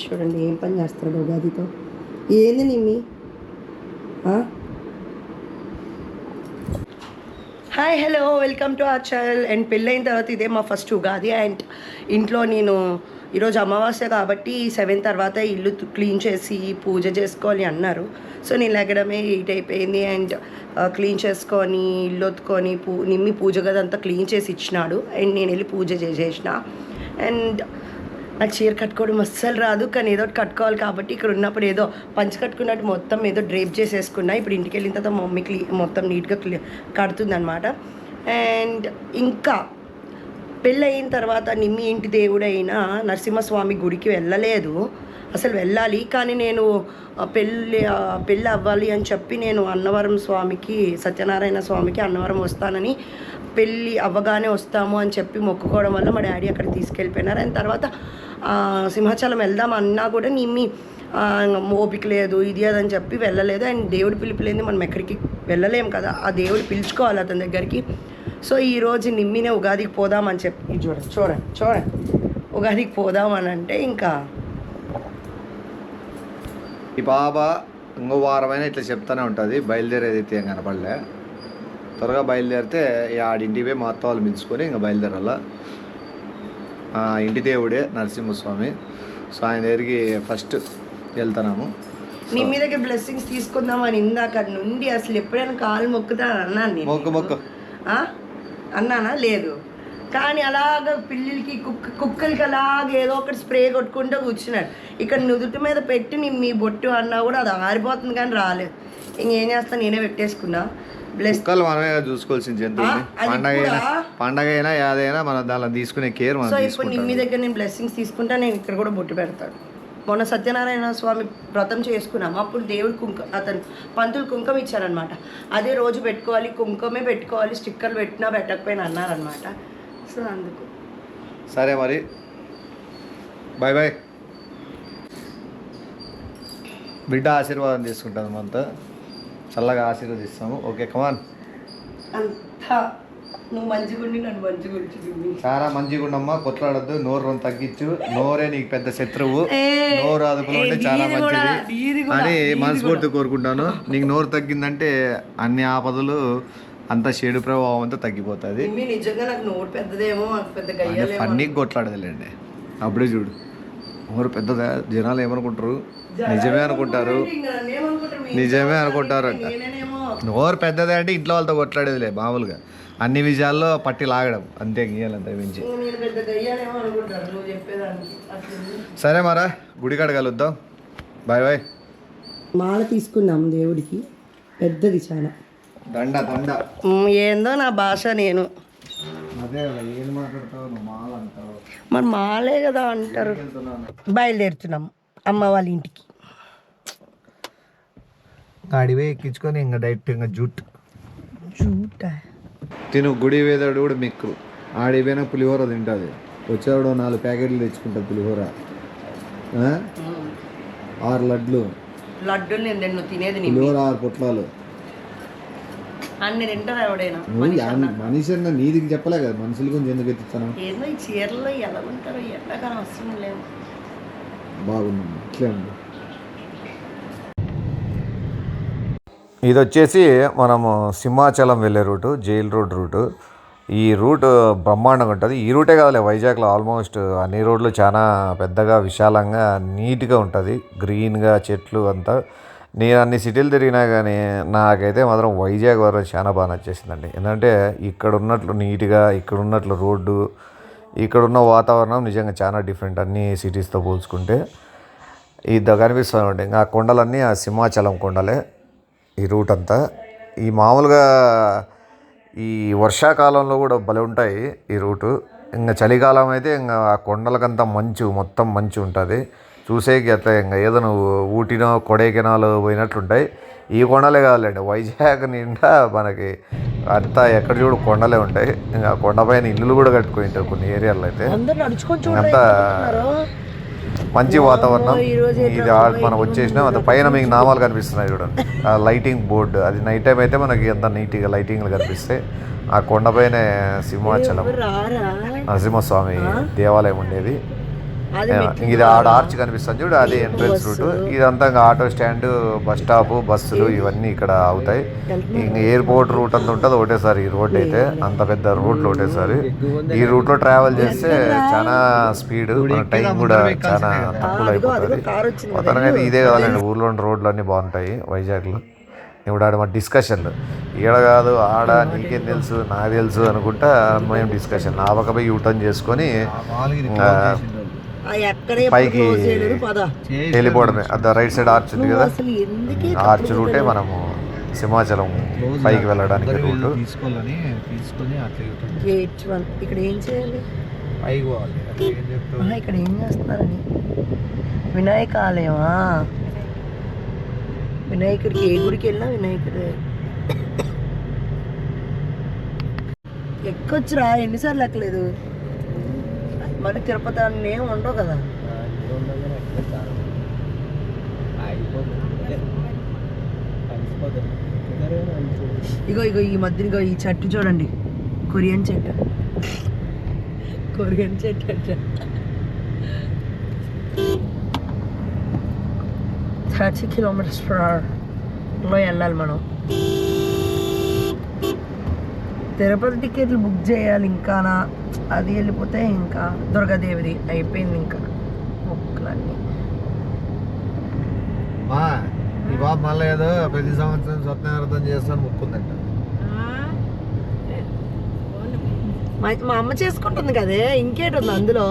చూడండి ఏం పని చేస్తాడు ఉగాదితో. ఏంది Nimmi? Hi hello welcome to our channel. And పెళ్ళైన తర్వాత ఇదే మా ఫస్ట్ ఉగాది. అండ్ ఇంట్లో నేను ఈరోజు అమావాస్య కాబట్టి 7 తర్వాత ఇల్లు క్లీన్ చేసి పూజ చేసుకోవాలి అన్నారు. సో నేను లెగడమే 8 అయిపోయింది. అండ్ క్లీన్ చేసుకొని ఇల్లు ఒత్తుకొని నిమ్మి పూజ గదంతా క్లీన్ చేసి ఇచ్చినాడు. అండ్ నేను వెళ్ళి పూజ చేసేసిన. అండ్ నాకు చీర కట్టుకోవడం అస్సలు రాదు, కానీ ఏదో ఒకటి కట్టుకోవాలి కాబట్టి ఇక్కడ ఉన్నప్పుడు ఏదో పంచి కట్టుకున్నట్టు మొత్తం ఏదో డ్రేప్ చేసేసుకున్నా. ఇప్పుడు ఇంటికి వెళ్ళిన తర్వాత మా మమ్మీ మొత్తం నీట్గా కడుతుంది అనమాట. అండ్ ఇంకా పెళ్ళి అయిన తర్వాత నిమ్మి ఇంటి దేవుడైన నరసింహస్వామి గుడికి వెళ్ళలేదు. అసలు వెళ్ళాలి, కానీ నేను పెళ్ళి అవ్వాలి అని చెప్పి నేను అన్నవరం స్వామికి, సత్యనారాయణ స్వామికి అన్నవరం వస్తానని, పెళ్ళి అవ్వగానే వస్తాము అని చెప్పి మొక్కుకోవడం వల్ల మా డాడీ అక్కడికి తీసుకెళ్ళిపోయినారు. అండ్ తర్వాత సింహాచలం వెళ్దాం అన్నా కూడా నిమ్మి ఓపిక లేదు, ఇది అదని చెప్పి వెళ్ళలేదు. అండ్ దేవుడు పిలుపులేంది మనం ఎక్కడికి వెళ్ళలేము కదా, ఆ దేవుడు పిలుచుకోవాలి అతని దగ్గరికి. సో ఈరోజు నిమ్మినే ఉగాదికి పోదామని చెప్పి చూడండి ఉగాదికి పోదామని అంటే ఇంకా ఈ బాబా ఇంకో వారమైనా ఇట్లా చెప్తూనే ఉంటుంది. బయలుదేరేది అయితే ఏం కనపడలే. త్వరగా బయలుదేరితే ఆడింటికి పోయి మా అత్త వాళ్ళు పిలుచుకొని ఇంకా బయలుదేరాల. ఇంటి దేవుడే నరసింహస్వామి. సో ఆయన దగ్గరికి ఫస్ట్ వెళ్తున్నాము. నిమ్మి దగ్గర బ్లెస్సింగ్స్ తీసుకుందామని ఇందాక నుండి అసలు ఎప్పుడైనా కాలు మొక్కుతాను అన్నాను. మొక్కు అన్నానా? లేదు. కానీ అలాగ పిల్లలకి కుక్కలకి అలాగ ఏదో ఒకటి స్ప్రే కొట్టుకుంటూ కూర్చున్నాడు. ఇక్కడ నుదుటి మీద పెట్టి మీ బొట్టు అన్నా కూడా అది ఆరిపోతుంది, కానీ రాలేదు. ఇంకేం చేస్తా, నేనే పెట్టేసుకున్నా. కుక్కలు మనమే చూసుకోవాల్సిన జంతువుని. పండగ అయినా ఏదైనా మనం దానిలో తీసుకునే కేర్. సో ఇప్పుడు నిమ్మి దగ్గర నేను బ్లెస్సింగ్స్ తీసుకుంటా. నేను ఇక్కడ కూడా బొట్టు పెడతాడు. మొన్న సత్యనారాయణ స్వామి వ్రతం చేసుకున్నాము, అప్పుడు దేవుడు అతను పంతులు కుంకుమ ఇచ్చారనమాట. అదే రోజు పెట్టుకోవాలి, కుంకుమే పెట్టుకోవాలి, స్టిక్కర్లు పెట్టినా పెట్టకపోయినా అన్నారనమాట. సో అందుకు సరే మరి బాయ్ బాయ్. బిడ్డ ఆశీర్వాదం తీసుకుంటాను, మనతో చల్లగా ఆశీర్వదిస్తాము. Okay come on. అంతా నువ్వు మంచిగుండి నన్ను మంచిగుంటుంది. చాలా మంచిగుండమ్మా, కొట్లాడద్దు, నోరు తగ్గించు. నోరే నీకు పెద్ద శత్రువు. నోరు అదుపులో ఉంటే చాలా మంచిది అని మనస్ఫూర్తి కోరుకుంటాను. నీకు నోరు తగ్గిందంటే అన్ని ఆపదలు అంతా చెడు ప్రభావం అంతా తగ్గిపోతుంది. నిజంగా నాకు నోరు పెద్దదేమో, ఫన్నీకి కొట్లాడదులేండి. అప్పుడే చూడు, నోరు పెద్దదా, జనాలు ఏమనుకుంటారు? నిజమే అనుకుంటారు అంట. నోరు పెద్దదే అంటే ఇంట్లో వాళ్ళతో కొట్లాడేదిలే మామూలుగా. అన్ని విషయాల్లో పట్టి లాగడం అంతే, గీయాలంత మించి. సరే మరా, గుడికాడ కలుద్దాం. Bye bye. మాల తీసుకున్నాం దేవుడికి, పెద్దది చాలా. దండ ఏందో నా భాష. నేను అదే ఏం మాట్లాడతావు, మాల అంటావు. మరి మాలే కదా అంటారు. బయలుదేరుతున్నాం అమ్మ వాళ్ళ ఇంటికి. ఆడివే ఎక్కించుకొని ఇంకా డైరెక్ట్ ఇంకా జూట్ తిను. గుడి వేదాడు కూడా మిక్కు. ఆడిపోయినా పులిహోర తింటుంది. వచ్చేవాడు 4 ప్యాకెట్లు తెచ్చుకుంటుంది పులిహోర. 6 లడ్లు నేను తినేది పులిహోర, 6 పొట్లాలు అన్ని తింటారు ఎవడైనా. మనిషి అన్న నీదికి చెప్పలే కదా, మనుషుల గురించి ఎందుకు ఎత్తిస్తాను. ఏదో ఈ చీరలో ఎలా ఉంటారో ఎండాకాలం అవసరం లేదు. బాగుందమ్మా, ఇట్లే ఉంది. ఇది వచ్చేసి మనము సింహాచలం వెళ్ళే రూటు, జైల్ రోడ్ రూటు. ఈ రూట్ బ్రహ్మాండంగా ఉంటుంది. ఈ రూటే కాదులే, వైజాగ్లో ఆల్మోస్ట్ అన్ని రోడ్లు చాలా పెద్దగా, విశాలంగా, నీట్గా ఉంటుంది. గ్రీన్గా చెట్లు అంతా. నేను అన్ని సిటీలు తిరిగినా కానీ నాకైతే మాత్రం వైజాగ్ వరకు చాలా బాగా నచ్చేసిందండి. ఎందుకంటే ఇక్కడ ఉన్నట్లు నీట్గా, ఇక్కడ ఉన్నట్లు రోడ్డు, ఇక్కడున్న వాతావరణం నిజంగా చాలా డిఫరెంట్ అన్ని సిటీస్తో పోల్చుకుంటే. ఇది కనిపిస్తూ ఉంటాయి ఇంకా కొండలన్నీ ఆ సింహాచలం కొండలే ఈ రూట్ అంతా. ఈ మామూలుగా ఈ వర్షాకాలంలో కూడా భలే ఉంటాయి ఈ రూటు. ఇంకా చలికాలం అయితే ఇంకా ఆ కొండలకంతా మొత్తం మంచు ఉంటుంది. చూసేకి అట్లా ఇంకా ఏదో నువ్వు ఊటీనో కొడైకెనాల్ పోయినట్లుంటాయి. ఈ కొండలే కాదులేండి, వైజాగ్ నిండా మనకి అంతా ఎక్కడ చూడు కొండలే ఉంటాయి. ఇంకా కొండపైన ఇల్లులు కూడా కట్టుకుంటారు కొన్ని ఏరియాలో అయితే. అంతా మంచి వాతావరణం. ఇది మనం వచ్చేసినాం. అంత పైన మీకు నామాలు కనిపిస్తున్నాయి చూడండి, ఆ లైటింగ్ బోర్డు. అది నైట్ టైం అయితే మనకి ఎంత నీట్గా లైటింగ్లు కనిపిస్తాయి. ఆ కొండపైనే సింహాచలం నరసింహస్వామి దేవాలయం ఉండేది. ఇది ఆడ ఆర్చ్ కనిపిస్తుంది చూడు, అది ఎంట్రన్స్ రూట్. ఇదంతా ఇంకా ఆటో స్టాండ్, బస్ స్టాప్, బస్సులు ఇవన్నీ ఇక్కడ అవుతాయి. ఇంక ఎయిర్పోర్ట్ రూట్ అంత ఉంటుంది ఒకటేసారి. ఈ రోడ్ అయితే అంత పెద్ద రూట్లో ఒకటేసారి. ఈ రూట్లో ట్రావెల్ చేస్తే చాలా స్పీడ్, మన టైం కూడా చాలా తక్కువ అయిపోతుంది. మొత్తానికి అయితే ఇదే కావాలండి, ఊర్లో రోడ్లు అన్నీ బాగుంటాయి వైజాగ్లో. ఇప్పుడు ఆడ మా డిస్కషన్లు ఈడ కాదు ఆడ, నీకేం తెలుసు నాకు తెలుసు అనుకుంటా మేము డిస్కషన్. ఆ పక్క పోయి యూటర్న్ చేసుకొని పైకి వెళ్ళిపోవడమే. అది రైట్ సైడ్ ఆర్చ్ ఉంది కదా, ఆర్చ్ రూటే మనము సింహాచలం పైకి వెళ్ళడానికి రూట్. ఇక్కడ ఏం చేయాలి, ఇక్కడ ఏం చేస్తున్నారని. వినాయక ఆలయమా? వినాయకుడికి ఏ గుడికి వెళ్ళినా వినాయకుడు ఎక్కొచ్చురా. ఎన్నిసార్లు ఎక్కలేదు? మరి తిరుపతి అన్నీ ఏమి ఉండవు కదా. ఇగో ఇగో ఈ మధ్యన ఇగో ఈ చెట్టు చూడండి, కొరియన్ చెట్టు. కొరియన్ చెట్టు అంటే 30 km/hలో వెళ్ళాలి మనం. తిరుపతి టికెట్లు బుక్ చేయాలి ఇంకానా. అది వెళ్ళిపోతే ఇంకా దుర్గాదేవిది అయిపోయింది ఇంకా బుక్లన్నీ. ఈ బాబు మళ్ళీ ఏదో ప్రతి సంవత్సరం సత్యనారాయణ చేస్తాను ముక్కుందంట. మా అమ్మ చేసుకుంటుంది కదే, ఇంకేటుంది అందులో.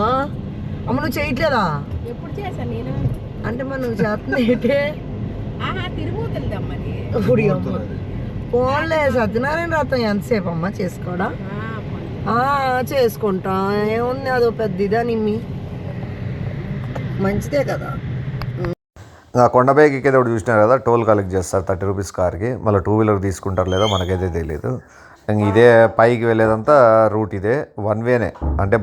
అమ్మ నువ్వు చేయట్లేదా? ఎప్పుడు చేశాను నేను అంటే మరి నువ్వు చేస్తుంది ఏంటే? తిరుగుతుందమ్మని ఫోన్లే. సత్యనారాయణ వ్రతం ఎంతసేపు అమ్మ చేసుకోవడం? చేసుకుంటా, ఏముంది అదో పెద్ద ఇదా నిమ్మి, మంచిదే కదా. కొండపైకి ఎక్కేది ఒకటి చూసినారు కదా, టోల్ కలెక్ట్ చేస్తారు 30 రూపీస్ కార్కి. మళ్ళీ 2 వీలర్ తీసుకుంటారు లేదో మనకైతే తెలియదు. ఇదే పైకి వెళ్ళేదంతా రూట్ ఇదే, 1 వేనే. అంటే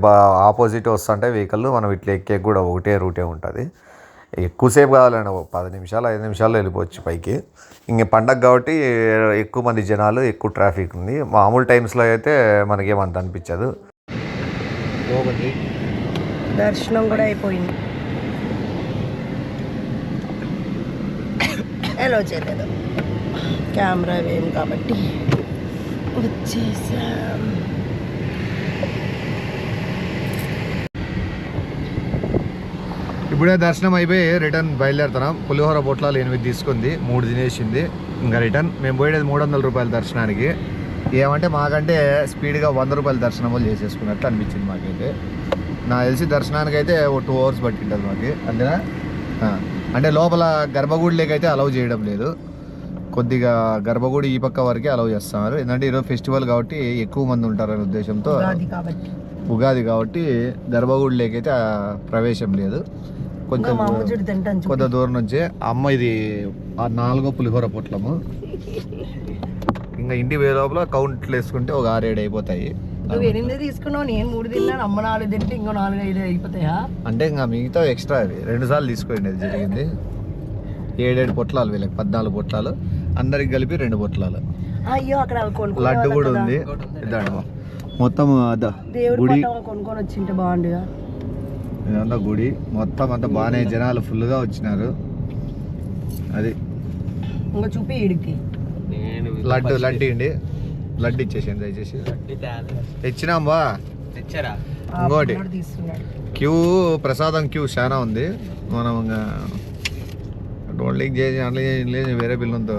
ఆపోజిట్ వస్తుంటే వెహికల్, మనం ఇట్లా ఎక్కే కూడా ఒకటే రూటే ఉంటుంది. ఎక్కువసేపు కావాలండి, 10 నిమిషాలు 5 నిమిషాల్లో వెళ్ళిపోవచ్చు పైకి. ఇంక పండగ కాబట్టి ఎక్కువ మంది జనాలు, ఎక్కువ ట్రాఫిక్ ఉంది. మామూలు టైమ్స్లో అయితే మనకేమంత అనిపించదు. దర్శనం కూడా అయిపోయింది, ఎలా చేయలేదు కెమెరా వేయం కాబట్టి వచ్చేసాం. ఇప్పుడే దర్శనం అయిపోయి రిటర్న్ బయలుదేరుతున్నాం. పులిహోర పొట్లాలు 8 తీసుకుంది, 3 తినేసింది. ఇంకా రిటర్న్ మేము పోయేది 300 రూపాయల దర్శనానికి. ఏమంటే మాకంటే స్పీడ్గా 100 రూపాయల దర్శనం వాళ్ళు చేసేసుకున్నట్టు అనిపించింది మాకైతే. నాకు తెలిసి దర్శనానికి అయితే ఒక 2 hours పట్టింటుంది మాకు. అంతేనా? అంటే లోపల గర్భగుడిలోకి అయితే అలౌ చేయడం లేదు, కొద్దిగా గర్భగుడి ఈ పక్క వరకే అలౌ చేస్తున్నారు. ఎందుకంటే ఈరోజు ఫెస్టివల్ కాబట్టి ఎక్కువ మంది ఉంటారనే ఉద్దేశంతో, ఉగాది కాబట్టి గర్భగుడిలోకి అయితే ప్రవేశం లేదు. కొంచెం కొంత దూరం నుంచే. అమ్మ ఇది 4వ పులిహోర పొట్లము. ఇంకా ఇంటి వేరే లోపల కౌంట్లు వేసుకుంటే ఒక 6-7 అయిపోతాయి. నువ్వు 8 తీసుకున్నావు, నేను 3 తిన్నాను. అమ్మ 4 తింటే ఇంకో 4-5 అయిపోతాయా? అంటే ఇంకా మిగతా ఎక్స్ట్రా అవి 2 సార్లు తీసుకోండి. అది జరిగింది. 7 పొట్లాలు వీళ్ళకి, 14 పొట్లాలు, అందరికి కలిపి 2 పొట్లాలు. అయ్యో అక్కడ లడ్డు కూడా ఉంది. మొత్తం గుడి కొనుక్కొని వచ్చింటే బాగుండుగా. ఇదంతా గుడి మొత్తం అంతా బాగానే జనాలు ఫుల్గా వచ్చినారు. అది ఇంకా చూపి ఇడికి లడ్డు ఇండి, లడ్డు ఇచ్చేసింది దయచేసి. తెచ్చినాం బా. ఇంకోటి క్యూ, ప్రసాదం క్యూ చాలా ఉంది. మనం ఇంకా రోడ్లింగ్ చేసి అట్లా లేదు, వేరే పిల్లలతో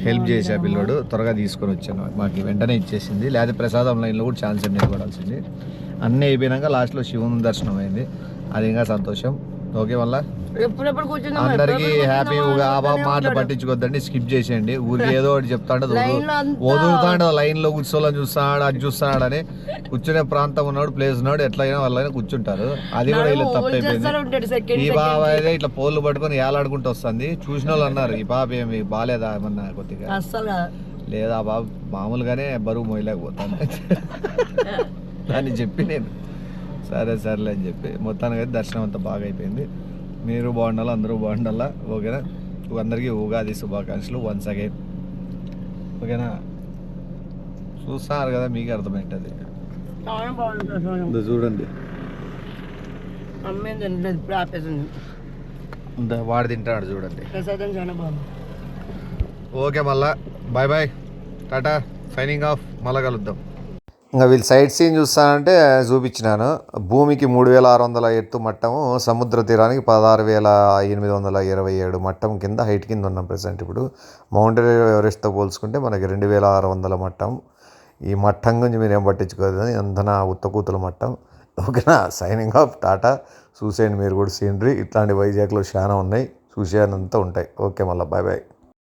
హెల్ప్ చేసి ఆ పిల్లోడు త్వరగా తీసుకొని వచ్చాను. మాకు వెంటనే ఇచ్చేసింది, లేదా ప్రసాదం లైన్లో కూడా ఛాన్స్ నిలబడాల్సింది. అన్నీ అయిపోయినాక లాస్ట్లో శివుని దర్శనం అయింది. అది ఇంకా సంతోషం. ఓకే, వల్ల అందరికి హ్యాపీ. మాటలు పట్టించుకోద్దండి, స్కిప్ చేసేయండి. ఊరికి ఏదో ఒకటి చెప్తాడు, వదులుతాడు. లైన్ లో కూర్చోవాలని చూస్తాడు, అది చూస్తున్నాడు అని. కూర్చునే ప్రాంతం ఉన్నాడు, ప్లేస్ ఉన్నాడు, ఎట్లయినా వాళ్ళైనా కూర్చుంటారు. అది కూడా ఇలా తప్పైపోయింది. ఈ బాబా అయితే ఇట్లా పోల్లు పట్టుకొని ఏలాడుకుంటూ వస్తుంది. చూసిన వాళ్ళు అన్నారు, ఈ బాబు ఏమి బాగాలేదా ఏమన్నా కొద్దిగా. లేదా బాబు మామూలుగానే బరువు మోయలేకపోతాను అని చెప్పి నేను సరేలే అని చెప్పి మొత్తానికి అయితే దర్శనం అంతా బాగా అయిపోయింది. మీరు బాగుండాలా, అందరూ బాగుండాలా. ఓకేనా? అందరికీ ఉగాది శుభాకాంక్షలు వన్స్ అగైన్. ఓకేనా? చూస్తున్నారు కదా, మీకు అర్థమైంటుంది. చూడండి అమ్మే తినలేదు, ఇప్పుడు ఆపేసింది. వాడు తింటాడు చూడండి. ప్రసాదం చాలా బాగుంది. ఓకే, మళ్ళా bye bye, tata, signing off, మళ్ళా కలుద్దాం. ఇంకా వీళ్ళు సైట్ సీన్ చూస్తానంటే చూపించినాను. భూమికి 3600 ఎత్తు మట్టము, సముద్ర తీరానికి 16,827 మట్టం కింద హైట్ కింద ఉన్నాం ప్రెసెంట్. ఇప్పుడు మౌంట్ ఎవరెస్ట్తో పోల్చుకుంటే మనకి 2600 మట్టం. ఈ మట్టం గురించి మీరు ఏం పట్టించుకోదు, ఎంతనా ఉత్తకూతుల మట్టం. ఓకేనా, సైనింగ్ ఆఫ్, టాటా. చూసేయండి మీరు కూడా సీనరీ, ఇట్లాంటి వైజాగ్లో చాలా ఉన్నాయి, చూసేనంతా ఉంటాయి. ఓకే, మళ్ళీ బాయ్ బాయ్.